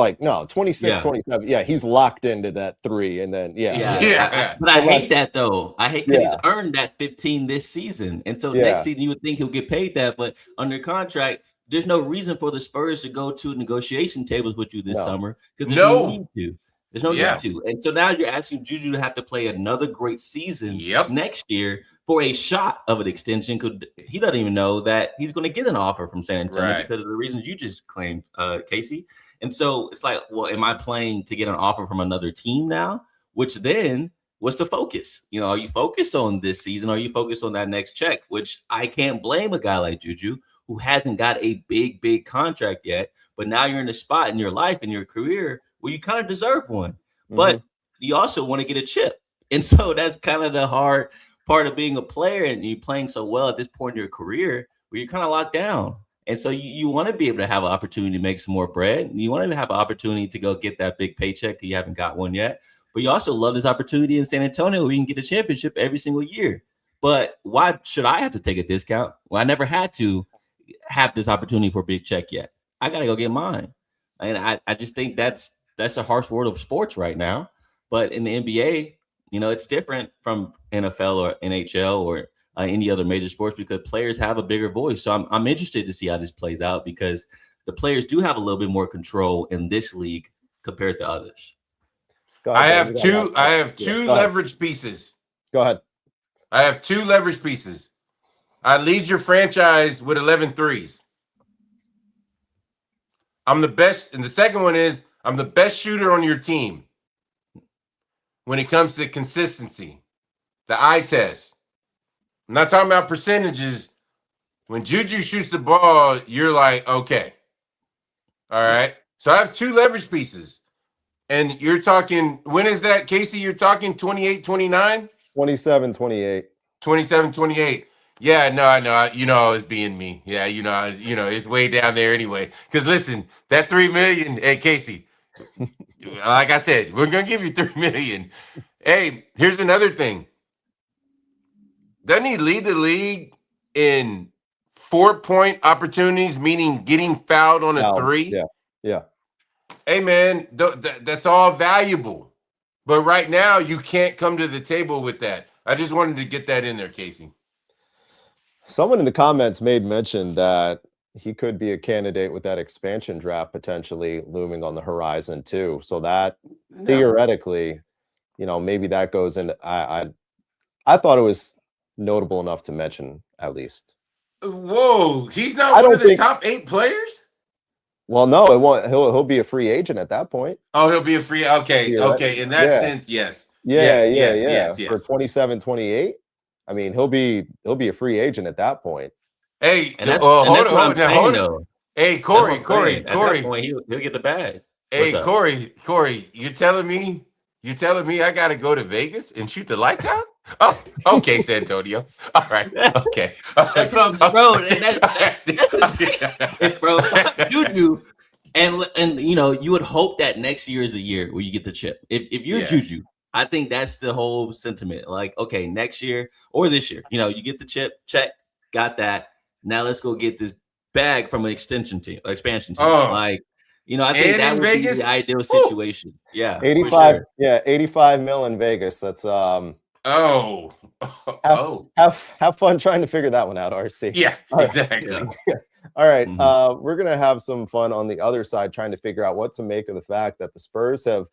26, 27. Yeah, he's locked into that 3, and then But I hate that though. I hate that he's earned that 15 this season, and so next season you would think he'll get paid that, but under contract there's no reason for the Spurs to go to negotiation tables with you this summer because there's no need to. There's no need to. And so now you're asking Juju to have to play another great season next year for a shot of an extension because he doesn't even know that he's going to get an offer from San Antonio because of the reasons you just claimed, Casey. And so it's like, well, am I playing to get an offer from another team now? Which then, what's the focus? You know, are you focused on this season? Or are you focused on that next check? Which I can't blame a guy like Juju who hasn't got a big contract yet. But now you're in a spot in your life, in your career, where you kind of deserve one. But you also want to get a chip. And so that's kind of the hard part of being a player. And you're playing so well at this point in your career where you're kind of locked down. And so you want to be able to have an opportunity to make some more bread. You want to have an opportunity to go get that big paycheck that you haven't got one yet. But you also love this opportunity in San Antonio where you can get a championship every single year. But why should I have to take a discount? Well, I never had to have this opportunity for a big check yet. I got to go get mine. And I just think that's a harsh world of sports right now. But in the NBA, you know, it's different from NFL or NHL or any other major sports because players have a bigger voice. So I'm interested to see how this plays out because the players do have a little bit more control in this league compared to others. I have two leverage pieces. Go ahead. I have two leverage pieces. I lead your franchise with 11 threes. I'm the best. And the second one is I'm the best shooter on your team when it comes to consistency, the eye test. I'm not talking about percentages. When Juju shoots the ball, you're like, okay. All right. So I have two leverage pieces. And you're talking, when is that, Casey? You're talking 28, 29? 27, 28. 27, 28. Yeah, no, I know. You know, it's being me. Yeah, you know, it's way down there anyway. Because listen, that $3 million, hey, Casey, like I said, we're going to give you $3 million. Hey, here's another thing. Doesn't he lead the league in 4-point opportunities, meaning getting fouled on a three? Yeah. Hey, man, that's all valuable. But right now, you can't come to the table with that. I just wanted to get that in there, Casey. Someone in the comments made mention that he could be a candidate with that expansion draft potentially looming on the horizon too. So that theoretically, you know, maybe that goes in. I thought it was notable enough to mention at least. Whoa, he's not one of the top 8 players? Well, no, it won't. He'll be a free agent at that point. Oh, he'll be a free. Okay. In that sense, yes. Yes. For 27, 28. I mean, he'll be a free agent at that point. Hey, hold on. Hey, Corey. At that point, he'll get the bag. Hey, Corey, you're telling me I got to go to Vegas and shoot the lights out? Oh, okay, San Antonio. All right. Okay. That's what I'm saying, bro. That's bro. Juju, and you know, you would hope that next year is the year where you get the chip. If you're Juju, I think that's the whole sentiment. Like, okay, next year or this year, you know, you get the chip, check, got that. Now let's go get this bag from an expansion team. Like, you know, I think that would be the ideal situation. Yeah, 85. Sure. Yeah, 85 mil in Vegas. That's have fun trying to figure that one out, RC. Yeah, exactly. All right. We're gonna have some fun on the other side trying to figure out what to make of the fact that the Spurs have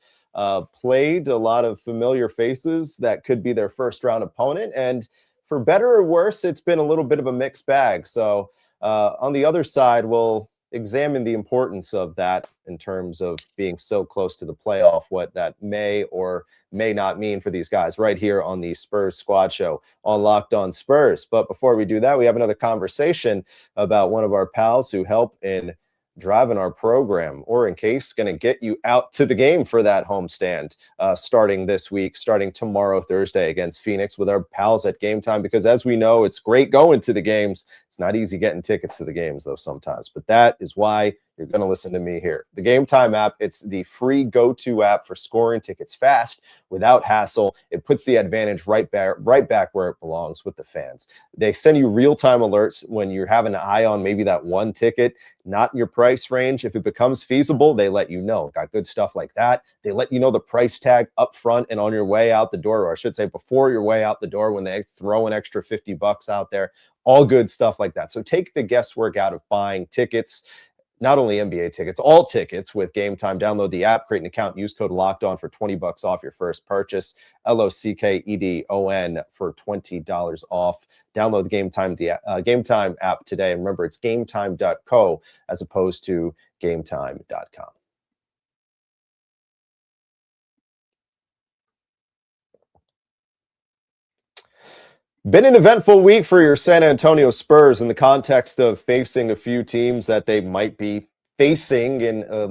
played a lot of familiar faces that could be their first round opponent, and for better or worse, it's been a little bit of a mixed bag. So on the other side, we'll examine the importance of that in terms of being so close to the playoff, what that may or may not mean for these guys right here on the Spurs Squad Show on Locked On Spurs. But before we do that, we have another conversation about one of our pals who help in driving our program, or in case going to get you out to the game for that homestand starting this week, starting tomorrow, Thursday against Phoenix with our pals at Gametime, because as we know, it's great going to the games. It's not easy getting tickets to the games though sometimes, but that is why you're going to listen to me here. The Gametime app, it's the free go-to app for scoring tickets fast without hassle. It puts the advantage right back where it belongs with the fans. They send you real-time alerts when you have an eye on maybe that one ticket, not in your price range. If it becomes feasible, they let you know. Got good stuff like that. They let you know the price tag up front and on your way out the door, or I should say before your way out the door when they throw an extra $50 out there. all good stuff like that. So take the guesswork out of buying tickets. Not only NBA tickets, all tickets with Gametime. Download the app, create an account, use code LOCKEDON for $20 off your first purchase. LOCKEDON for $20 off. Download the Gametime app today. And remember, it's gametime.co as opposed to gametime.com. Been an eventful week for your San Antonio Spurs in the context of facing a few teams that they might be facing in a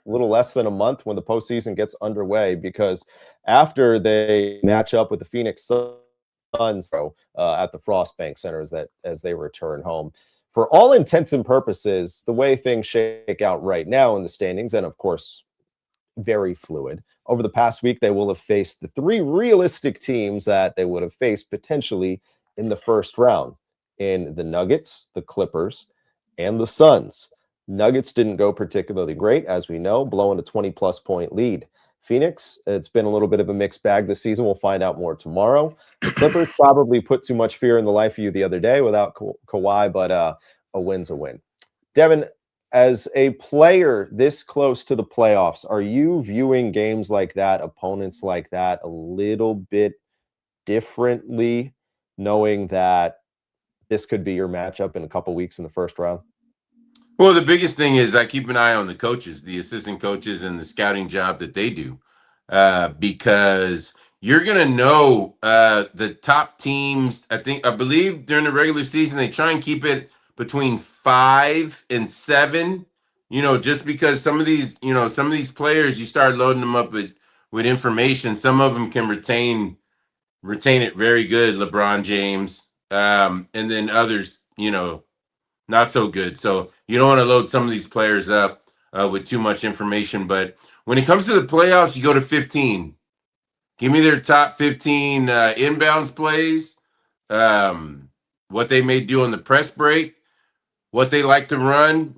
little less than a month when the postseason gets underway, because after they match up with the Phoenix Suns at the Frostbank Center as they return home. For all intents and purposes, the way things shake out right now in the standings, and of course, very fluid. Over the past week, they will have faced the three realistic teams that they would have faced potentially in the first round in the Nuggets, the Clippers, and the Suns. Nuggets didn't go particularly great, as we know, blowing a 20-plus point lead. Phoenix, it's been a little bit of a mixed bag this season. We'll find out more tomorrow. The Clippers probably put too much fear in the life of you the other day without Kawhi, but a win's a win. Devin, as a player this close to the playoffs, are you viewing games like that, opponents like that, a little bit differently, knowing that this could be your matchup in a couple weeks in the first round? Well, the biggest thing is I keep an eye on the coaches, the assistant coaches, and the scouting job that they do, because you're going to know the top teams. I believe during the regular season, they try and keep it between 5 and 7, just because some of these players, you start loading them up with information. Some of them can retain it very good, LeBron James, and then others, not so good. So you don't want to load some of these players up with too much information. But when it comes to the playoffs, you go to 15. Give me their top 15 inbounds plays, what they may do on the press break, what they like to run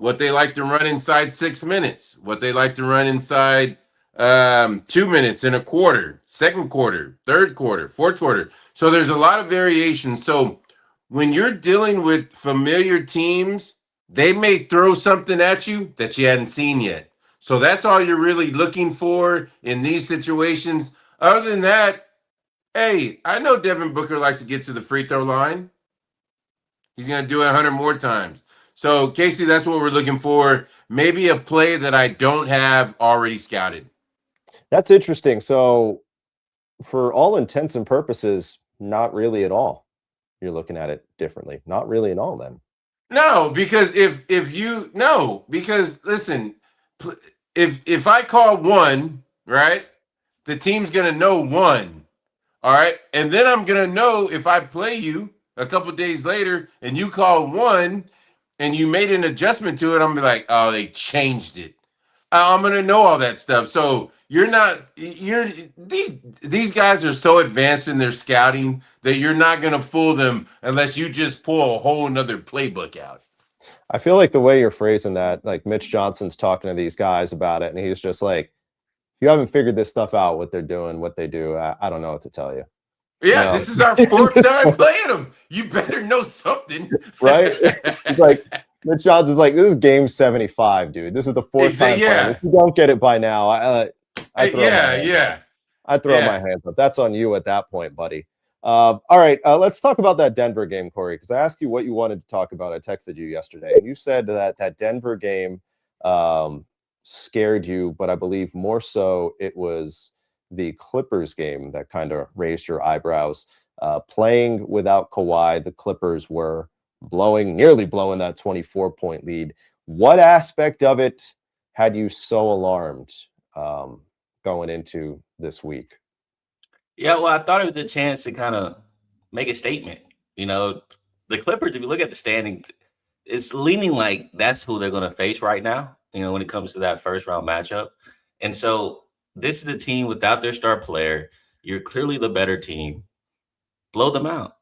inside 6 minutes, what they like to run inside 2 minutes in a quarter, second quarter, third quarter, fourth quarter. So there's a lot of variation. So when you're dealing with familiar teams, they may throw something at you that you hadn't seen yet. So that's all you're really looking for in these situations. Other than that, hey, I know Devin Booker likes to get to the free throw line. He's going to do it 100 more times. So, Casey, that's what we're looking for. Maybe a play that I don't have already scouted. That's interesting. So, for all intents and purposes, not really at all. You're looking at it differently. Not really at all, then. No, because listen, if I call 1, right, the team's going to know 1. All right. And then I'm going to know if I play you a couple of days later and you call 1 and you made an adjustment to it, I'm going to be like, oh, they changed it. I'm going to know all that stuff. So these guys are so advanced in their scouting that you're not going to fool them unless you just pull a whole nother playbook out. I feel like the way you're phrasing that, like Mitch Johnson's talking to these guys about it, and he's just like, if you haven't figured this stuff out, what they're doing, what they do, I don't know what to tell you. Yeah, this is our 4th time playing them. You better know something. Right? It's like, Mitch Johnson's like, this is game 75, dude. This is the 4th time. Yeah. If you don't get it by now, I throw my hands up. That's on you at that point, buddy. All right, let's talk about that Denver game, Corey, because I asked you what you wanted to talk about. I texted you yesterday, and you said that Denver game scared you, but I believe more so it was the Clippers game that kind of raised your eyebrows. Playing without Kawhi, the Clippers were nearly blowing that 24-point lead. What aspect of it had you so alarmed going into this week? Yeah, well, I thought it was a chance to kind of make a statement. The Clippers, if you look at the standings, it's leaning like that's who they're going to face right now, when it comes to that first round matchup. And so this is a team without their star player. You're clearly the better team. Blow them out.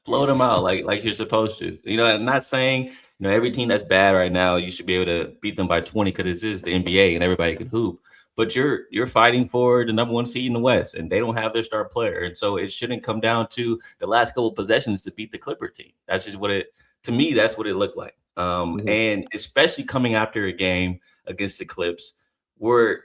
Blow them out like you're supposed to. I'm not saying, every team that's bad right now, you should be able to beat them by 20 because this is the NBA and everybody can hoop. but you're fighting for the number 1 seed in the West, and they don't have their star player, and so it shouldn't come down to the last couple of possessions to beat the Clipper team. That's just to me, that's what it looked like. And especially coming after a game against the Clips where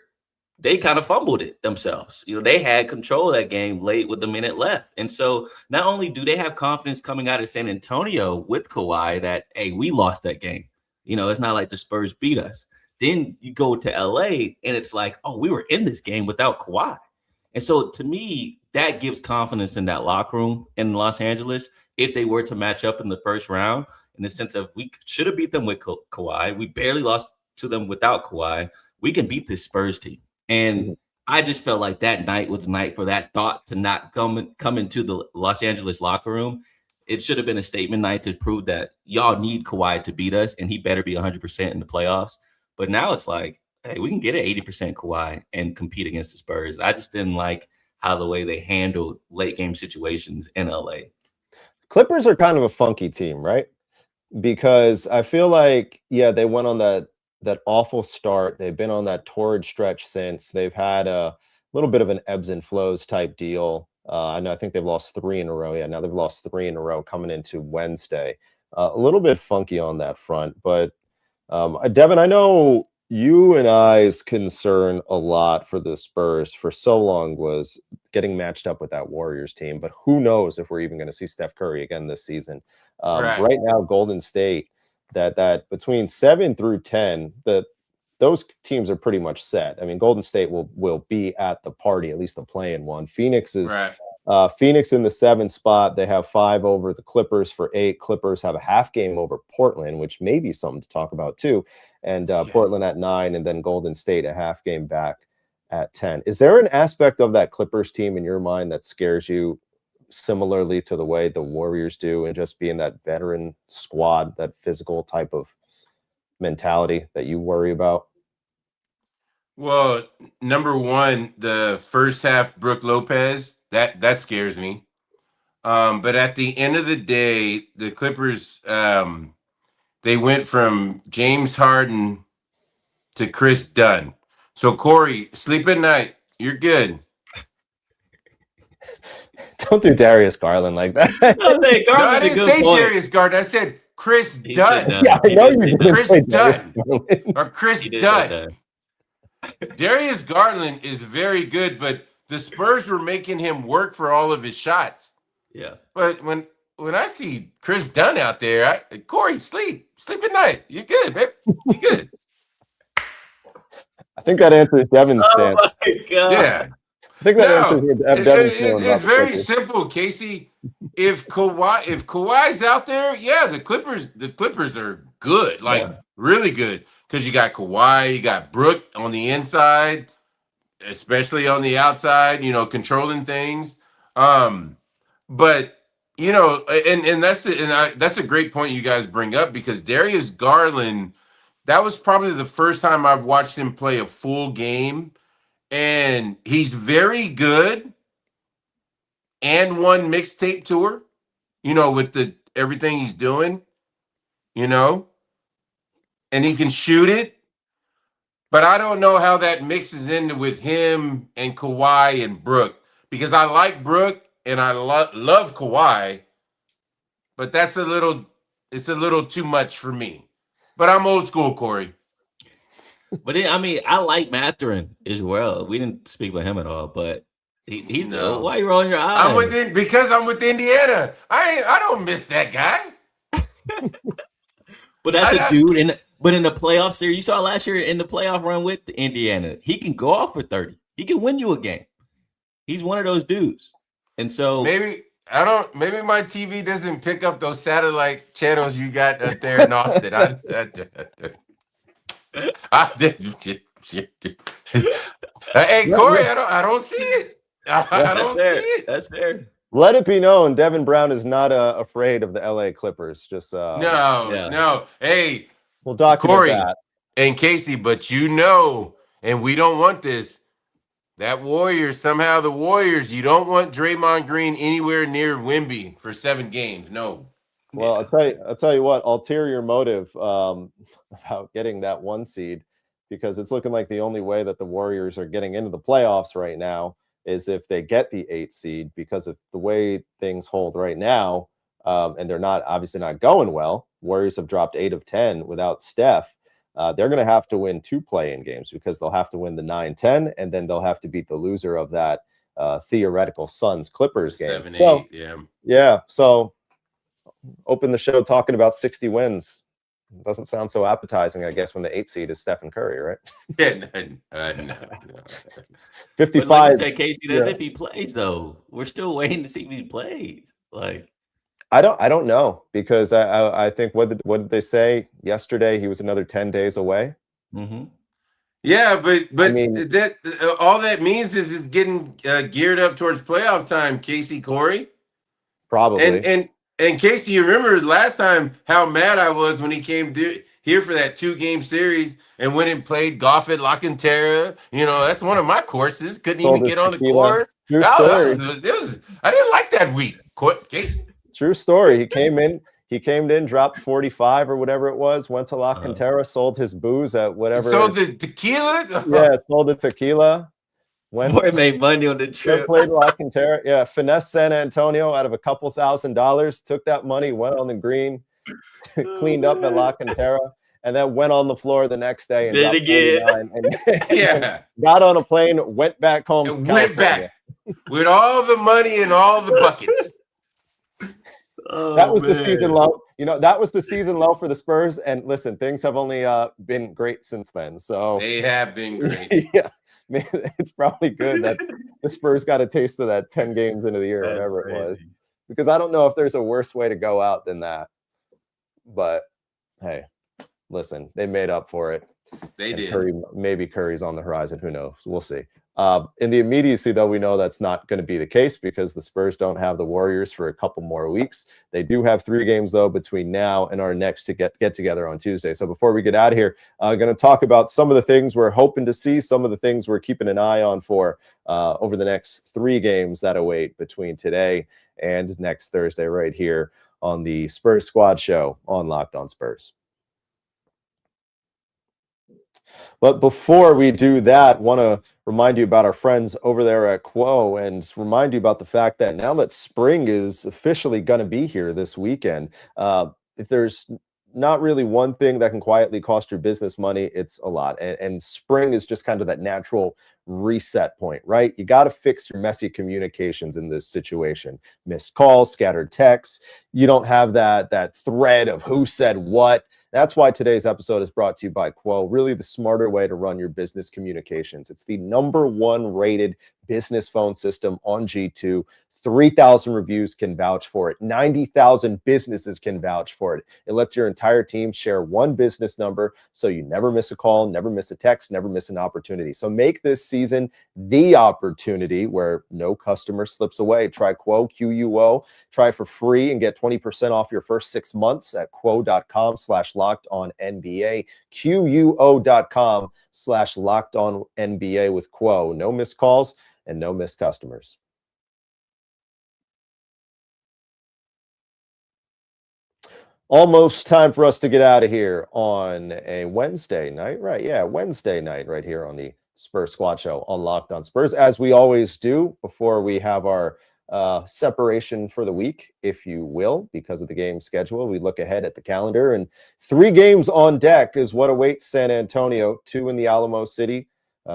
they kind of fumbled it themselves. They had control of that game late with a minute left. And so not only do they have confidence coming out of San Antonio with Kawhi that, hey, we lost that game. It's not like the Spurs beat us. Then you go to LA and it's like, oh, we were in this game without Kawhi. And so to me, that gives confidence in that locker room in Los Angeles if they were to match up in the first round, in the sense of we should have beat them with Kawhi. We barely lost to them without Kawhi. We can beat this Spurs team. And I just felt like that night was a night for that thought to not come into the Los Angeles locker room. It should have been a statement night to prove that y'all need Kawhi to beat us, and he better be 100% in the playoffs. But now it's like, hey, we can get an 80% Kawhi and compete against the Spurs. I just didn't like how the way they handled late game situations in LA. Clippers are kind of a funky team, right? Because I feel like, they went on that awful start. They've been on that torrid stretch since. They've had a little bit of an ebbs and flows type deal. I think they've lost 3 in a row. Yeah, now they've lost 3 in a row coming into Wednesday. A little bit funky on that front. But Devin, I know you and I's concern a lot for the Spurs for so long was getting matched up with that Warriors team. But who knows if we're even going to see Steph Curry again this season. Right now, Golden State, that between 7 through 10, those teams are pretty much set. I mean, Golden State will be at the party, at least the play-in one. Phoenix is Phoenix in the 7th spot. They have 5 over the Clippers for 8. Clippers have a half game over Portland, which may be something to talk about too. And Portland at 9, and then Golden State a half game back at 10. Is there an aspect of that Clippers team in your mind that scares you similarly to the way the Warriors do, and just being that veteran squad, that physical type of mentality that you worry about? Well, number one, the first half Brook Lopez, that scares me. But at the end of the day, the Clippers, they went from James Harden to Chris Dunn. So Corey, sleep at night. You're good. Don't do Darius Garland like that. No, I didn't say Darius Garland. I said Chris Dunn. Yeah, I know you didn't Chris say Dunn. Garland. Or Chris Dunn. Darius Garland is very good, but the Spurs were making him work for all of his shots. Yeah. But when I see Chris Dunn out there, Corey, sleep at night. You're good, babe. You're good. I think that answers Devin's stance. Oh my God. Yeah. I think that answers Devin's stance. It's very simple, Casey. If Kawhi's out there, the Clippers are good, really good. Because you got Kawhi, you got Brook on the inside, especially on the outside, controlling things. But and that's it, and that's a great point you guys bring up, because Darius Garland, that was probably the first time I've watched him play a full game, and he's very good. And won mixtape tour, with everything he's doing, and he can shoot it. But I don't know how that mixes into with him and Kawhi and Brook, because I like Brook and I love Kawhi, but it's a little too much for me. But I'm old school, Corey. But I like Mathurin as well. We didn't speak about him at all, but he's no. Why are you rolling your eyes? Because I'm with Indiana. I don't miss that guy. But that's a dude. But in the playoff series, you saw last year in the playoff run with Indiana, he can go off for 30. He can win you a game. He's one of those dudes. And so maybe my TV doesn't pick up those satellite channels you got up there in Austin. Hey, Corey, I don't see it. I don't see it. That's fair. Let it be known, Devin Brown is not afraid of the LA Clippers. Just no. Hey, we'll document Corey that. And Casey, but and we don't want this. That the Warriors, you don't want Draymond Green anywhere near Wemby for 7 games. No. Well, I'll tell you what, ulterior motive about getting that 1 seed. because it's looking like the only way that the Warriors are getting into the playoffs right now is if they get the 8th seed, because of the way things hold right now, and they're obviously not going well. Warriors have dropped 8 of 10 without Steph. They're going to have to win 2 play-in games, because they'll have to win the 9-10, and then they'll have to beat the loser of that theoretical Suns-Clippers game. 7-8, yeah. So open the show talking about 60 wins. Doesn't sound so appetizing, I guess, when the 8th seed is Stephen Curry, right? Yeah, no. 55. But like you said, Casey, that's if he plays, though. We're still waiting to see if he plays. Like, I don't know, because I think what did they say yesterday? He was another 10 days away. Mm-hmm. Yeah, but I mean, that all that means is getting geared up towards playoff time, Casey, Corey. Probably. And Casey, you remember last time how mad I was when he came here for that 2-game series and went and played golf at La Cantera. That's one of my courses. Couldn't even get on the course. True story. I didn't like that week, Casey. True story. He came in, dropped 45 or whatever it was, went to La Cantera, sold his booze at whatever. Sold the tequila? Yeah, sold the tequila. Boy, made money on the trip. Played La Cantera. Yeah, finessed San Antonio out of a couple $1,000s, took that money, went on the green, cleaned up at La Cantera, and then went on the floor the next day and did it again. And got on a plane, went back home. Went back with all the money and all the buckets. That was the season low. That was the season low for the Spurs. And listen, things have only been great since then. So they have been great. Yeah. Man, it's probably good that the Spurs got a taste of that 10 games into the year, whatever it was, because I don't know if there's a worse way to go out than that. But hey, listen, they made up for it. They did. Maybe Curry's on the horizon. Who knows? We'll see. In the immediacy, though, we know that's not going to be the case, because the Spurs don't have the Warriors for a couple more weeks. They do have 3 games, though, between now and our next to get together on Tuesday. So before we get out of here, I'm going to talk about some of the things we're hoping to see, some of the things we're keeping an eye on for over the next 3 games that await between today and next Thursday, right here on the Spurs Squad Show on Locked On Spurs. But before we do that, want to remind you about our friends over there at Quo, and remind you about the fact that now that spring is officially going to be here this weekend, if there's not really one thing that can quietly cost your business money, it's a lot. And spring is just kind of that natural reset point, right? You got to fix your messy communications in this situation. Missed calls, scattered texts. You don't have that thread of who said what. That's why today's episode is brought to you by Quo, really the smarter way to run your business communications. It's the #1 rated business phone system on G2. 3,000 reviews can vouch for it. 90,000 businesses can vouch for it. It lets your entire team share one business number, so you never miss a call, never miss a text, never miss an opportunity. So make this season the opportunity where no customer slips away. Try Quo, Q-U-O. Try for free and get 20% off your first 6 months at quo.com/lockedonnba. QUO.com/lockedonnba with Quo. No missed calls and no missed customers. Almost time for us to get out of here on a Wednesday night, right? Yeah, Wednesday night right here on the Spurs Squad Show on Locked On Spurs, as we always do before we have our separation for the week, if you will, because of the game schedule. We look ahead at the calendar, and 3 games on deck is what awaits San Antonio, 2 in the Alamo City,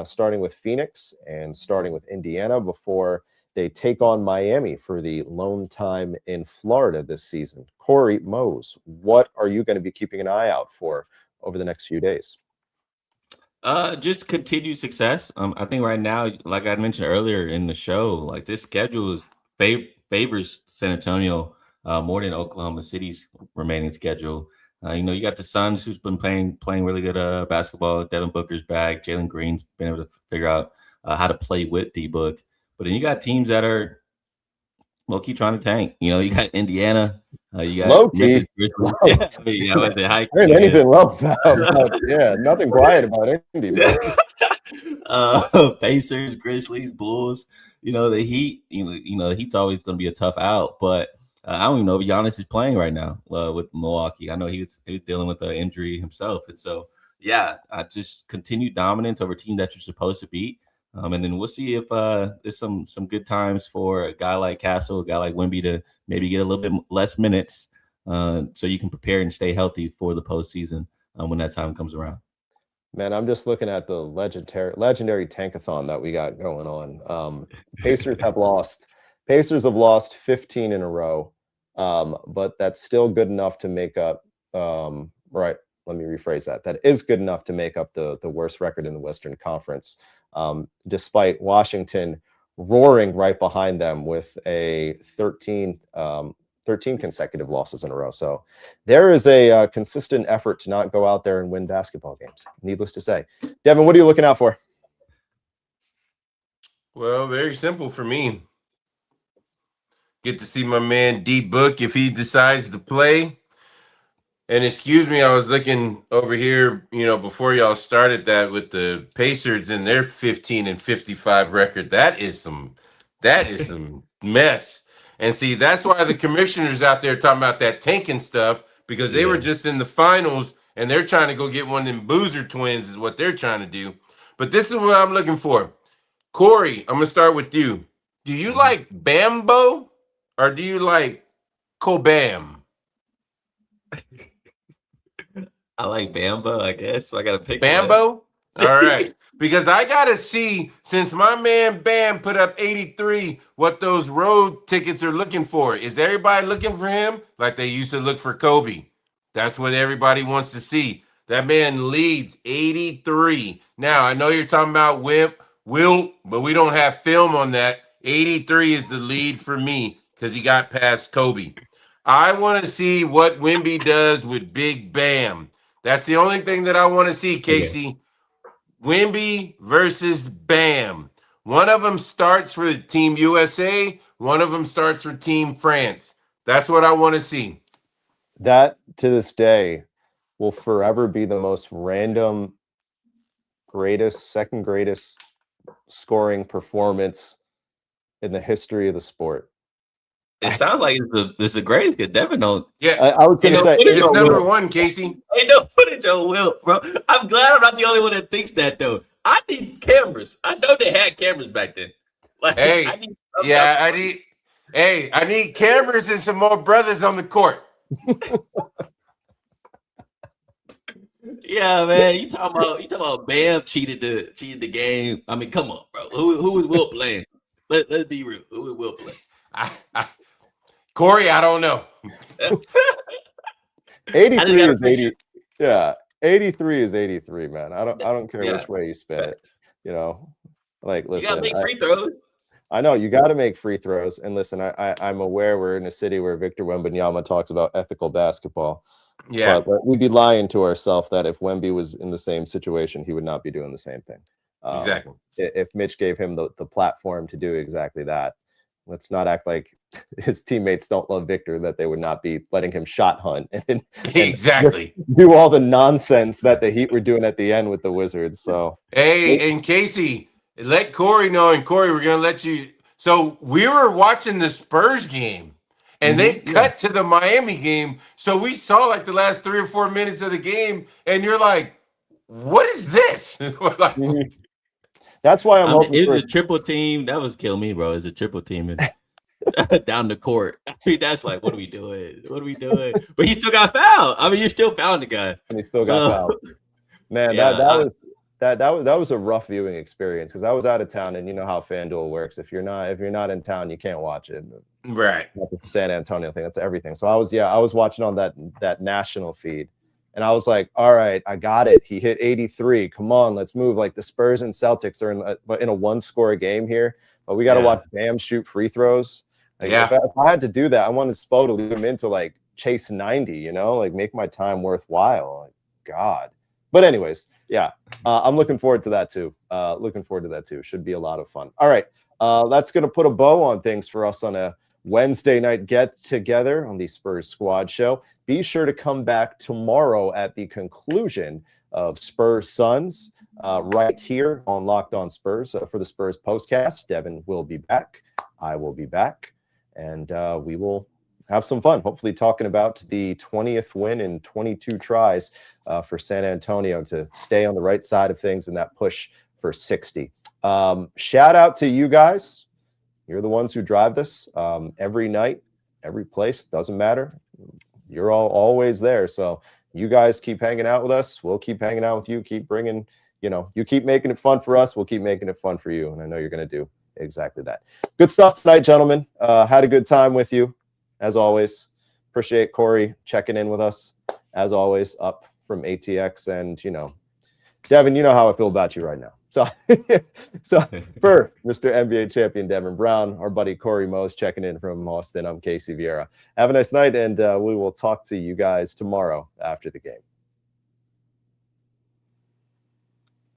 starting with Phoenix and starting with Indiana before they take on Miami for the lone time in Florida this season. Cory Mose, what are you going to be keeping an eye out for over the next few days? Just continued success. I think right now, like I mentioned earlier in the show, like this schedule is favors San Antonio more than Oklahoma City's remaining schedule. You got the Suns, who's been playing really good basketball. Devin Booker's back. Jalen Green's been able to figure out how to play with D-Book. But then you got teams that are low-key trying to tank. You got Indiana. You got low-key. Yeah, I would say high. There ain't anything low about yeah, nothing quiet about Indy. Pacers, Grizzlies, Bulls. The Heat. The Heat's always going to be a tough out. But I don't even know if Giannis is playing right now with Milwaukee. I know he was dealing with an injury himself, and so yeah, just continue dominance over teams that you're supposed to beat. And then we'll see if there's some good times for a guy like Castle, a guy like Wemby to maybe get a little bit less minutes so you can prepare and stay healthy for the postseason when that time comes around. Man, I'm just looking at the legendary tankathon that we got going on. Pacers have lost 15 in a row, but that's still good enough to make up. Right, let me rephrase that. That is good enough to make up the worst record in the Western Conference, despite Washington roaring right behind them with a 13 consecutive losses in a row. So there is a consistent effort to not go out there and win basketball games, needless to say. Devin, what are you looking out for? Well, very simple for me. Get to see my man D-Book if he decides to play. And excuse me, I was looking over here, before y'all started that with the Pacers and their 15-55 record. That is some mess. And see, that's why the commissioner's out there talking about that tanking stuff, because they were just in the finals and they're trying to go get one of them boozer twins is what they're trying to do. But this is what I'm looking for. Cory, I'm going to start with you. Do you like Bambo or do you like Kobam? I like Bambo, I guess. So I got to pick Bambo? All right. Because I got to see, since my man Bam put up 83, what those road tickets are looking for. Is everybody looking for him like they used to look for Kobe? That's what everybody wants to see. That man leads 83. Now, I know you're talking about Wilt, but we don't have film on that. 83 is the lead for me because he got past Kobe. I want to see what Wemby does with Big Bam. That's the only thing that I want to see, Casey. Yeah. Wemby versus Bam. One of them starts for Team USA. One of them starts for Team France. That's what I want to see. That, to this day, will forever be the most random, second greatest scoring performance in the history of the sport. It sounds like it's the greatest because Devin don't. Yeah, I was going to say it's number one, Casey. Ain't no footage on Wilt, bro. I'm glad I'm not the only one that thinks that though. I need cameras. I know they had cameras back then. Like, I need cameras and some more brothers on the court. Yeah, man. You talking about Bam cheated the game. I mean, come on, bro. Who was Wilt playing? Let's be real. Who was Wilt playing? Cory, I don't know. 83 is 80. Yeah, 83 is 83, man. I don't care which way you spin it. Like, listen. You gotta make free throws. I know you got to make free throws. And listen, I'm aware we're in a city where Victor Wembanyama talks about ethical basketball. Yeah, but we'd be lying to ourselves that if Wemby was in the same situation, he would not be doing the same thing. Exactly. If Mitch gave him the platform to do exactly that, let's not act like his teammates don't love Victor, that they would not be letting him shot hunt and exactly do all the nonsense that the Heat were doing at the end with the Wizards. So hey, and Casey, let Cory know, and Cory, we're gonna let you. So we were watching the Spurs game, and they cut to the Miami game. So we saw like the last 3 or 4 minutes of the game, and you're like, "What is this?" That's why I'm hoping it was a triple team. That was kill me, bro. It's a triple team and down the court. I mean, that's like, what are we doing? What are we doing? But he still got fouled. I mean, you're still fouling the guy, and he still got fouled. Man, yeah, that was a rough viewing experience because I was out of town, and you know how FanDuel works. If you're not in town, you can't watch it. Right. That's the San Antonio thing. That's everything. So I was watching on that national feed. And I was like, all right, I got it. He hit 83. Come on, let's move. Like the Spurs and Celtics are in a one-score game here, but we got to watch Bam shoot free throws. Like, if I had to do that, I wanted Spo to leave him in to like chase 90, like make my time worthwhile. Like, God. But anyways, I'm looking forward to that too. Should be a lot of fun. All right, that's going to put a bow on things for us on a Wednesday night get together on the Spurs Squad Show. Be sure to come back tomorrow at the conclusion of Spurs Suns right here on Locked On Spurs for the Spurs postcast. Devin will be back. I will be back. And we will have some fun. Hopefully talking about the 20th win in 22 tries for San Antonio to stay on the right side of things in that push for 60. Shout out to you guys. You're the ones who drive this every night, every place, doesn't matter. You're all always there. So you guys keep hanging out with us. We'll keep hanging out with you. Keep bringing, you keep making it fun for us. We'll keep making it fun for you. And I know you're going to do exactly that. Good stuff tonight, gentlemen. Had a good time with you, as always. Appreciate Cory checking in with us, as always, up from ATX. And, Devin, you know how I feel about you right now. So for Mr. NBA champion Devin Brown, our buddy Cory Mose checking in from Austin, I'm Casey Viera. Have a nice night, and we will talk to you guys tomorrow after the game.